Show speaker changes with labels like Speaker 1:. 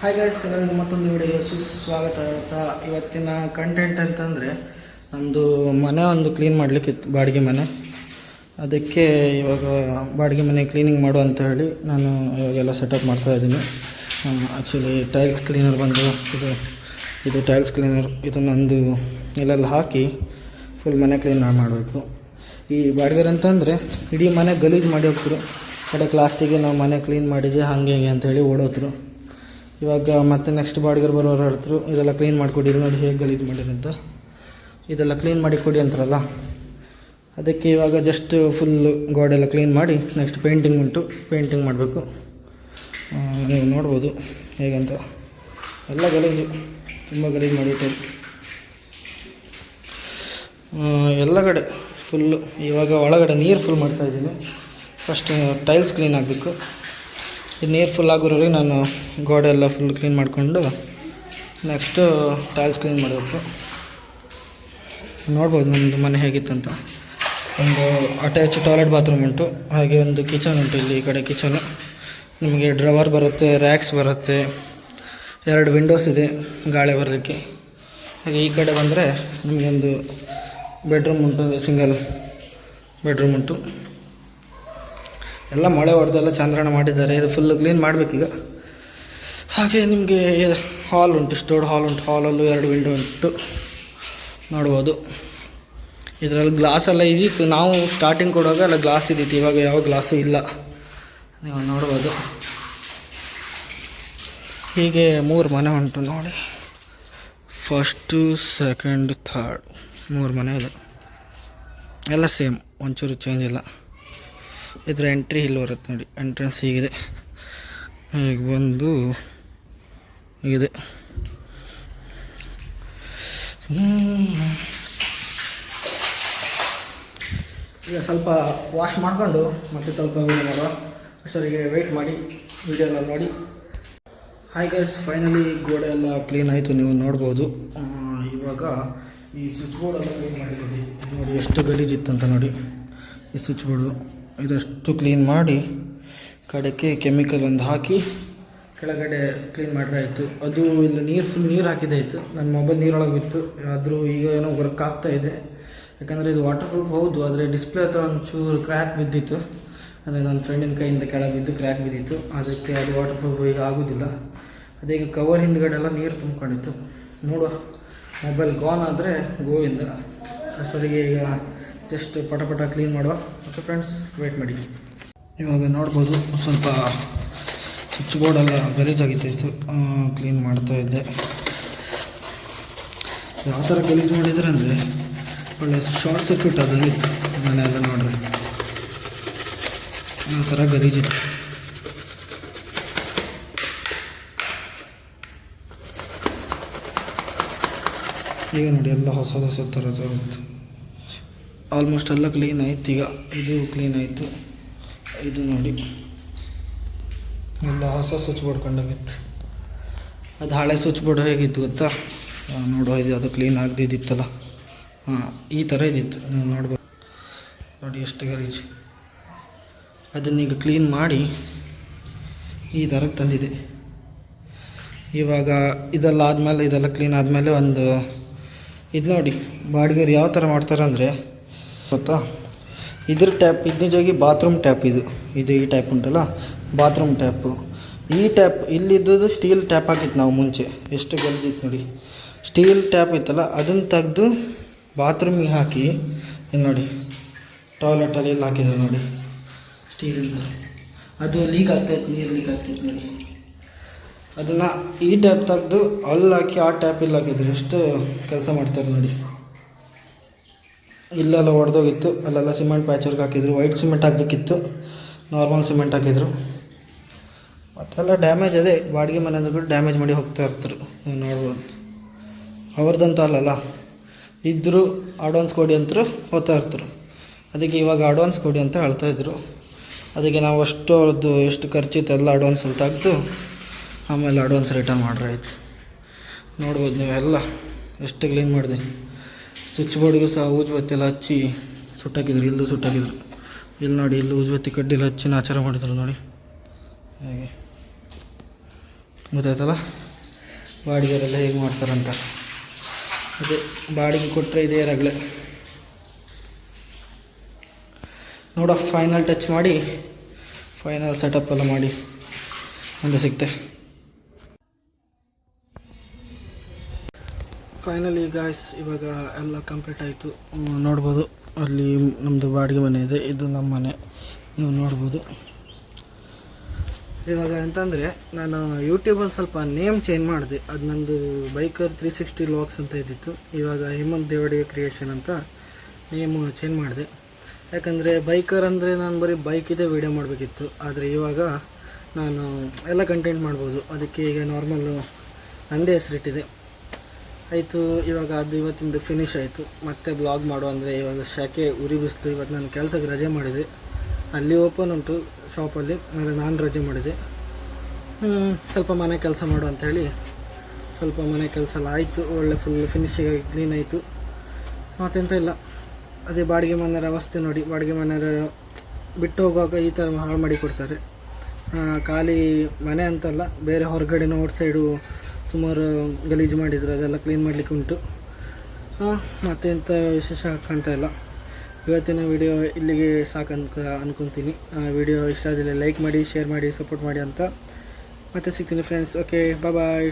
Speaker 1: Hi guys, ನನಗೆ ಮತ್ತೊಂದು video ಸುಸ್ವಾಗತ. ಇವತ್ತಿನ ಕಂಟೆಂಟ್ ಅಂತಂದರೆ ನಮ್ಮದು ಮನೆ ಒಂದು ಕ್ಲೀನ್ ಮಾಡಲಿಕ್ಕಿತ್ತು, ಬಾಡಿಗೆ ಮನೆ. ಅದಕ್ಕೆ ಇವಾಗ ಬಾಡಿಗೆ ಮನೆ ಕ್ಲೀನಿಂಗ್ ಮಾಡು ಅಂತ ಹೇಳಿ ನಾನು ಇವಾಗೆಲ್ಲ ಸೆಟಪ್ ಮಾಡ್ತಾಯಿದ್ದೀನಿ. ಆ್ಯಕ್ಚುಲಿ ಟೈಲ್ಸ್ ಕ್ಲೀನರ್ ಬಂದು ಇದು ಟೈಲ್ಸ್ ಕ್ಲೀನರ್, ಇದನ್ನೊಂದು ಇಲ್ಲೆಲ್ಲ ಹಾಕಿ ಫುಲ್ ಮನೆ ಕ್ಲೀನ್ ಮಾಡಬೇಕು. ಈ ಬಾಡಿಗೆರು ಅಂತಂದರೆ ಇಡೀ ಮನೆ ಗಲೀಜು ಮಾಡಿ ಹೋಗ್ತರು. ಕಡೆಗೆ ಲಾಸ್ಟಿಗೆ ನಾವು ಮನೆ ಕ್ಲೀನ್ ಮಾಡಿದ್ದೆ ಹಾಗೆ ಹಿಂಗೆ ಅಂತೇಳಿ ಓಡೋದ್ರು. ಇವಾಗ ಮತ್ತೆ ನೆಕ್ಸ್ಟ್ ಬಾಡಿಗೆರು ಬರೋರು ಹೇಳ್ತರು, ಇದೆಲ್ಲ ಕ್ಲೀನ್ ಮಾಡಿಕೊಡಿ, ನೋಡಿ ಹೇಗೆ ಗಲೀಜು ಮಾಡಿರಂತ, ಇದೆಲ್ಲ ಕ್ಲೀನ್ ಮಾಡಿ ಕೊಡಿ ಅಂತಾರಲ್ಲ. ಅದಕ್ಕೆ ಇವಾಗ ಜಸ್ಟ್ ಫುಲ್ಲು ಗೋಡೆಲ್ಲ ಕ್ಲೀನ್ ಮಾಡಿ ನೆಕ್ಸ್ಟ್ ಪೇಂಟಿಂಗ್ ಉಂಟು, ಪೇಂಟಿಂಗ್ ಮಾಡಬೇಕು. ನೀವು ನೋಡ್ಬೋದು ಹೇಗಂತ. ಎಲ್ಲ ಗಲೀಜು, ತುಂಬ ಗಲೀಜು ಮಾಡಿರ್ತಾರೆ ಎಲ್ಲ ಕಡೆ ಫುಲ್ಲು. ಇವಾಗ ಒಳಗಡೆ ನೀರು ಫುಲ್ ಮಾಡ್ತಾಯಿದ್ದೀನಿ. ಫಸ್ಟ್ ಟೈಲ್ಸ್ ಕ್ಲೀನ್ ಆಗಬೇಕು. ಇದು ನೀರು ಫುಲ್ ಆಗೋರಿಗೆ ನಾನು ಗೋಡೆ ಎಲ್ಲ ಫುಲ್ ಕ್ಲೀನ್ ಮಾಡಿಕೊಂಡು ನೆಕ್ಸ್ಟು ಟೈಲ್ಸ್ ಕ್ಲೀನ್ ಮಾಡಬೇಕು. ನೋಡ್ಬೋದು ನಮ್ಮದು ಮನೆ ಹೇಗಿತ್ತಂತ. ಒಂದು ಅಟ್ಯಾಚ್ ಟಾಯ್ಲೆಟ್ ಬಾತ್ರೂಮ್ ಉಂಟು, ಹಾಗೆ ಒಂದು ಕಿಚನ್ ಉಂಟು. ಇಲ್ಲಿ ಈ ಕಡೆ ಕಿಚನು, ನಿಮಗೆ ಡ್ರವರ್ ಬರುತ್ತೆ, ರ್ಯಾಕ್ಸ್ ಬರುತ್ತೆ, 2 ವಿಂಡೋಸ್ ಇದೆ ಗಾಳಿ ಬರಲಿಕ್ಕೆ. ಹಾಗೆ ಈ ಕಡೆ ಬಂದರೆ ನಿಮಗೊಂದು ಬೆಡ್ರೂಮ್ ಉಂಟು, ಸಿಂಗಲ್ ಬೆಡ್ರೂಮ್ ಉಂಟು. ಎಲ್ಲ ಮಳೆ ಹೊಡೆದೆಲ್ಲ ಚಂದ್ರಣ ಮಾಡಿದ್ದಾರೆ. ಇದು ಫುಲ್ಲು ಕ್ಲೀನ್ ಮಾಡಬೇಕೀಗ. ಹಾಗೆ ನಿಮಗೆ ಹಾಲ್ ಉಂಟು, ಸ್ಟೋರ್ಡ್ ಹಾಲ್ ಉಂಟು. ಹಾಲಲ್ಲೂ 2 ವಿಂಡೋ ಉಂಟು, ನೋಡ್ಬೋದು. ಇದರಲ್ಲಿ ಗ್ಲಾಸ್ ಎಲ್ಲ ಇದ್ದಿತ್ತು, ನಾವು ಸ್ಟಾರ್ಟಿಂಗ್ ಕೊಡುವಾಗ ಎಲ್ಲ ಗ್ಲಾಸ್ ಇದ್ದಿತ್ತು. ಇವಾಗ ಯಾವ ಗ್ಲಾಸು ಇಲ್ಲ, ನೀವು ನೋಡ್ಬೋದು. ಹೀಗೆ 3 ಮನೆ ಉಂಟು ನೋಡಿ, ಫಸ್ಟು, ಸೆಕೆಂಡ್, ಥರ್ಡ್, 3 ಮನೆ ಇದೆ. ಎಲ್ಲ ಸೇಮ್, ಒಂಚೂರು ಚೇಂಜ್ ಇಲ್ಲ. ಇದರ ಎಂಟ್ರಿ ಇಲ್ಲಿ ಬರುತ್ತೆ ನೋಡಿ, ಎಂಟ್ರೆನ್ಸ್ ಹೀಗಿದೆ. ಈಗ ಬಂದು ಹೀಗಿದೆ. ಈಗ ಸ್ವಲ್ಪ ವಾಶ್ ಮಾಡಿಕೊಂಡು ಮತ್ತೆ ಸ್ವಲ್ಪ ವೀಡಿಯೋ ಮಾಡುವ. ಅಷ್ಟೊತ್ತಿಗೆ ವೆಯ್ಟ್ ಮಾಡಿ, ವೀಡಿಯೋನ ನೋಡಿ. ಹಾಯ್ ಗೈಸ್, ಫೈನಲಿ ಗೋಡೆ ಎಲ್ಲ ಕ್ಲೀನ್ ಆಯಿತು, ನೀವು ನೋಡ್ಬೋದು. ಇವಾಗ ಈ ಸ್ವಿಚ್ ಬೋರ್ಡೆಲ್ಲ ಕ್ಲೀನ್ ಮಾಡಿದ್ದೀವಿ ನೋಡಿ, ಎಷ್ಟು ಗಲೀಜಿತ್ತಂತ ನೋಡಿ. ಈ ಸ್ವಿಚ್ ಬೋರ್ಡು ಇದಷ್ಟು ಕ್ಲೀನ್ ಮಾಡಿ ಕಡೆಗೆ ಕೆಮಿಕಲ್ ಒಂದು ಹಾಕಿ ಕೆಳಗಡೆ ಕ್ಲೀನ್ ಮಾಡಿದ್ರೆ ಆಯಿತು. ಅದು ಇಲ್ಲಿ ನೀರು ಫುಲ್ ನೀರು ಹಾಕಿದೆ ಆಯಿತು. ನನ್ನ ಮೊಬೈಲ್ ನೀರೊಳಗೆ ಬಿತ್ತು, ಆದರೂ ಈಗ ಏನೋ ವರ್ಕ್ ಆಗ್ತಾಯಿದೆ. ಯಾಕಂದರೆ ಇದು ವಾಟರ್ ಪ್ರೂಫ್ ಹೌದು, ಆದರೆ ಡಿಸ್ಪ್ಲೇ ಹತ್ರ ಒಂಚೂರು ಕ್ರ್ಯಾಕ್ ಬಿದ್ದಿತ್ತು. ಅಂದರೆ ನನ್ನ ಫ್ರೆಂಡಿನ ಕೈಯಿಂದ ಕೆಳಗೆ ಬಿದ್ದು ಕ್ರ್ಯಾಕ್ ಬಿದ್ದಿತ್ತು. ಅದಕ್ಕೆ ಅದು ವಾಟರ್ ಪ್ರೂಫ್ ಈಗ ಆಗೋದಿಲ್ಲ. ಅದೇ ಈಗ ಕವರ್ ಹಿಂದ್ಗಡೆ ಎಲ್ಲ ನೀರು ತುಂಬ್ಕೊಂಡಿತ್ತು. ನೋಡುವ, ಮೊಬೈಲ್ ಗಾನ್ ಆದರೆ ಗೋವಿಂದ. ಅಷ್ಟೊತ್ತಿಗೆ ಈಗ ಜಸ್ಟ್ ಪಟ ಕ್ಲೀನ್ ಮಾಡುವ. ಓಕೆ ಫ್ರೆಂಡ್ಸ್, ವೇಟ್ ಮಾಡಿ. ಇವಾಗ ನೋಡ್ಬೋದು, ಸ್ವಲ್ಪ ಸ್ವಿಚ್ ಬೋರ್ಡೆಲ್ಲ ಗಲೀಜಾಗಿತ್ತು, ಕ್ಲೀನ್ ಮಾಡ್ತಾಯಿದ್ದೆ. ಯಾವ ಥರ ಗಲೀಜು ಮಾಡಿದರೆ ಅಂದರೆ ಒಳ್ಳೆ ಶಾರ್ಟ್ ಸರ್ಕ್ಯೂಟ್ ಆದಂಗಿತ್ತು ಮನೆ ಎಲ್ಲ. ನೋಡ್ರಿ, ಆ ಥರ ಗಲೀಜಿತ್ತು. ಈಗ ನೋಡಿ, ಎಲ್ಲ ಹೊಸ ಥರ ಇತ್ತು. ಆಲ್ಮೋಸ್ಟ್ ಎಲ್ಲ ಕ್ಲೀನ್ ಆಯ್ತು. ಈಗ ಇದು ಕ್ಲೀನ್ ಆಯಿತು. ಇದು ನೋಡಿ, ಎಲ್ಲ ಹೊಸ ಸ್ವಿಚ್ ಬೋರ್ಡ್ ಕಂಡಾಗಿತ್ತು. ಅದು ಹಳೆ ಸ್ವಿಚ್ ಬೋರ್ಡ್ ಹೇಗಿತ್ತು ಗೊತ್ತಾ? ನೋಡುವ, ಇದು ಅದು ಕ್ಲೀನ್ ಆಗದಿದ್ದಿತ್ತಲ್ಲ, ಈ ಥರ ಇದ್ದಿತ್ತು. ನೀವು ನೋಡ್ಬೋದು ನೋಡಿ ಎಷ್ಟು ಗಲೀಜು. ಅದನ್ನೀಗ ಕ್ಲೀನ್ ಮಾಡಿ ಈ ಥರಕ್ಕೆ ತಂದಿದೆ. ಇವಾಗ ಇದೆಲ್ಲ ಆದಮೇಲೆ, ಇದೆಲ್ಲ ಕ್ಲೀನ್ ಆದಮೇಲೆ ಒಂದು ಇದು ನೋಡಿ, ಬಾಡಿಗೆರು ಯಾವ ಥರ ಮಾಡ್ತಾರೆ ಅಂದರೆ ಗೊತ್ತಾ? ಇದ್ರ ಟ್ಯಾಪ್, ಇದು ನಿಜವಾಗಿ ಬಾತ್ರೂಮ್ ಟ್ಯಾಪ್. ಇದು ಈ ಟ್ಯಾಪ್ ಉಂಟಲ್ಲ, ಬಾತ್ರೂಮ್ ಟ್ಯಾಪು. ಈ ಟ್ಯಾಪ್ ಇಲ್ಲಿದ್ದು ಸ್ಟೀಲ್ ಟ್ಯಾಪ್ ಹಾಕಿತ್ತು ನಾವು ಮುಂಚೆ. ಎಷ್ಟು ಗಲೀಜಿತ್ತು ನೋಡಿ. ಸ್ಟೀಲ್ ಟ್ಯಾಪ್ ಇತ್ತಲ್ಲ, ಅದನ್ನು ತೆಗೆದು ಬಾತ್ರೂಮಿಗೆ ಹಾಕಿ, ಇಲ್ಲಿ ನೋಡಿ ಟಾಯ್ಲೆಟಲ್ಲಿ ಇಲ್ಲಿ ಹಾಕಿದ್ರು ನೋಡಿ ಸ್ಟೀಲಿಂದ. ಅದು ಲೀಕ್ ಆಗ್ತಾಯಿತ್ತು, ನೀರು ಲೀಕ್ ಆಗ್ತಾಯಿತ್ತು ನೋಡಿ. ಅದನ್ನು ಈ ಟ್ಯಾಪ್ ತೆಗೆದು ಅಲ್ಲಿ ಹಾಕಿ ಆ ಟ್ಯಾಪ್ ಇಲ್ಲಿ ಹಾಕಿದ್ರು. ಎಷ್ಟು ಕೆಲಸ ಮಾಡ್ತಾರೆ ನೋಡಿ. ಇಲ್ಲೆಲ್ಲ ಒಡೆದೋಗಿತ್ತು, ಅಲ್ಲೆಲ್ಲ ಸಿಮೆಂಟ್ ಪ್ಯಾಚರ್ಗೆ ಹಾಕಿದ್ರು. ವೈಟ್ ಸಿಮೆಂಟ್ ಹಾಕಬೇಕಿತ್ತು, ನಾರ್ಮಲ್ ಸಿಮೆಂಟ್ ಹಾಕಿದ್ರು. ಮತ್ತೆಲ್ಲ ಡ್ಯಾಮೇಜ್. ಅದೇ ಬಾಡಿಗೆ ಮನೆ ಅಂದ್ರೆ ಡ್ಯಾಮೇಜ್ ಮಾಡಿ ಹೋಗ್ತಾ ಇರ್ತಾರೆ, ನೀವು ನೋಡ್ಬೋದು. ಅವ್ರದ್ದಂತೂ ಅಲ್ಲಲ್ಲ, ಇದ್ದರೂ ಅಡ್ವಾನ್ಸ್ ಕೊಡಿ ಅಂತರೂ ಹೋಗ್ತಾ ಇರ್ತಾರೆ. ಅದಕ್ಕೆ ಇವಾಗ ಅಡ್ವಾನ್ಸ್ ಕೊಡಿ ಅಂತ ಹೇಳ್ತಾಯಿದ್ರು. ಅದಕ್ಕೆ ನಾವು ಅಷ್ಟು ಅವ್ರದ್ದು ಎಷ್ಟು ಖರ್ಚಿತ್ತು ಎಲ್ಲ ಅಡ್ವಾನ್ಸಲ್ಲಿ ತೆಗೆದು ಆಮೇಲೆ ಅಡ್ವಾನ್ಸ್ ರಿಟರ್ನ್ ಮಾಡ್ರೆ ಆಯಿತು. ನೋಡ್ಬೋದು ನೀವೆಲ್ಲ ಎಷ್ಟು ಕ್ಲೀನ್ ಮಾಡಿದೆ. ಸ್ವಿಚ್ ಬೋರ್ಡ್ಗೂ ಸಹ ಊಜುಬತ್ತಿ ಎಲ್ಲ ಹಚ್ಚಿ ಸುಟ್ಟಾಕಿದ್ರು. ಇಲ್ಲೂ ಸುಟ್ಟಾಕಿದ್ರು. ಇಲ್ಲಿ ನೋಡಿ, ಇಲ್ಲಿ ಊಜುಬತ್ತಿ ಕಡ್ಡಿಲ್ಲ ಹಚ್ಚಿ ಆಚಾರ ಮಾಡಿದ್ರು ನೋಡಿ. ಹಾಗೆ ಗೊತ್ತಾಯ್ತಲ್ಲ. ಬಾಡಿಗೆರೆಲ್ಲ ಹೇಗೆ ಮಾಡ್ತಾರಂತ. ಅದೇ ಬಾಡಿಗೆ ಕೊಟ್ಟರೆ ಇದೇ ರಗಳೆ. ನೋಡ ಫೈನಲ್ ಟಚ್ ಮಾಡಿ ಫೈನಲ್ ಸೆಟಪ್ ಎಲ್ಲ ಮಾಡಿ ಮುಂದೆ ಸಿಗ್ತೆ. ಫೈನಲಿ ಗಾಯ್ಸ್ ಇವಾಗ ಎಲ್ಲ ಕಂಪ್ಲೀಟ್ ಆಯಿತು. ನೋಡ್ಬೋದು ಅಲ್ಲಿ ನಮ್ಮದು ಬಾಡಿಗೆ ಮನೆ ಇದೆ, ಇದು ನಮ್ಮ ಮನೆ ನೀವು ನೋಡ್ಬೋದು. ಇವಾಗ ಅಂತಂದರೆ ನಾನು ಯೂಟ್ಯೂಬಲ್ಲಿ ಸ್ವಲ್ಪ ನೇಮ್ ಚೇಂಜ್ ಮಾಡಿದೆ. ಅದು ನಂದು ಬೈಕರ್ 360 ವ್ಲಾಗ್ಸ್ ಅಂತ ಇದ್ದಿತ್ತು. ಇವಾಗ ಹೇಮಂತ್ ದೇವಡಿಗೆ ಕ್ರಿಯೇಷನ್ ಅಂತ ನೇಮು ಚೇಂಜ್ ಮಾಡಿದೆ. ಯಾಕಂದರೆ ಬೈಕರ್ ಅಂದರೆ ನಾನು ಬರೀ ಬೈಕಿದೆ ವೀಡಿಯೋ ಮಾಡಬೇಕಿತ್ತು. ಆದರೆ ಇವಾಗ ನಾನು ಎಲ್ಲ ಕಂಟೆಂಟ್ ಮಾಡ್ಬೋದು. ಅದಕ್ಕೆ ಈಗ ನಾರ್ಮಲ್ಲು ನನ್ನದೇ ಹೆಸರಿಟ್ಟಿದೆ. ಆಯಿತು, ಇವಾಗ ಅದು ಇವತ್ತಿಂದು ಫಿನಿಶ್ ಆಯಿತು. ಮತ್ತೆ ಬ್ಲಾಗ್ ಮಾಡು ಅಂದರೆ ಇವಾಗ ಶಾಖೆ ಉರಿ ಬಿಸಿಲು. ಇವತ್ತು ನಾನು ಕೆಲಸಕ್ಕೆ ರಜೆ ಮಾಡಿದೆ. ಅಲ್ಲಿ ಓಪನ್ ಉಂಟು ಶಾಪಲ್ಲಿ, ಆದರೆ ನಾನು ರಜೆ ಮಾಡಿದೆ. ಸ್ವಲ್ಪ ಮನೆ ಕೆಲಸ ಮಾಡು ಅಂಥೇಳಿ ಸ್ವಲ್ಪ ಮನೆ ಕೆಲಸ ಎಲ್ಲ ಆಯಿತು. ಒಳ್ಳೆ ಫುಲ್ ಫಿನಿಶಿಂಗ್ ಕ್ಲೀನ್ ಆಯಿತು. ಮತ್ತೆಂತ ಇಲ್ಲ, ಅದೇ ಬಾಡಿಗೆ ಮನೆಯವರ ಅವಸ್ಥೆ ನೋಡಿ. ಬಾಡಿಗೆ ಮನೆಯವರು ಬಿಟ್ಟು ಹೋಗುವಾಗ ಈ ಥರ ಹಾಳು ಮಾಡಿ ಕೊಡ್ತಾರೆ. ಖಾಲಿ ಮನೆ ಅಂತಲ್ಲ, ಬೇರೆ ಹೊರಗಡೆನೂ ಔಟ್ ಸೈಡು ಸುಮಾರು ಗಲೀಜು ಮಾಡಿದರು. ಅದೆಲ್ಲ ಕ್ಲೀನ್ ಮಾಡಲಿಕ್ಕೆ ಉಂಟು. ಮತ್ತೆಂಥ ವಿಶೇಷ ಕಾಣ್ತಾ ಇಲ್ಲ. ಇವತ್ತಿನ ವಿಡಿಯೋ ಇಲ್ಲಿಗೆ ಸಾಕಂತ ಅನ್ಕೊತೀನಿ. ವಿಡಿಯೋ ಇಷ್ಟ ಆದರೆ ಲೈಕ್ ಮಾಡಿ, ಶೇರ್ ಮಾಡಿ, ಸಪೋರ್ಟ್ ಮಾಡಿ ಅಂತ ಮತ್ತೆ ಸಿಗ್ತೀನಿ ಫ್ರೆಂಡ್ಸ್. ಓಕೆ, ಬಾಯ್.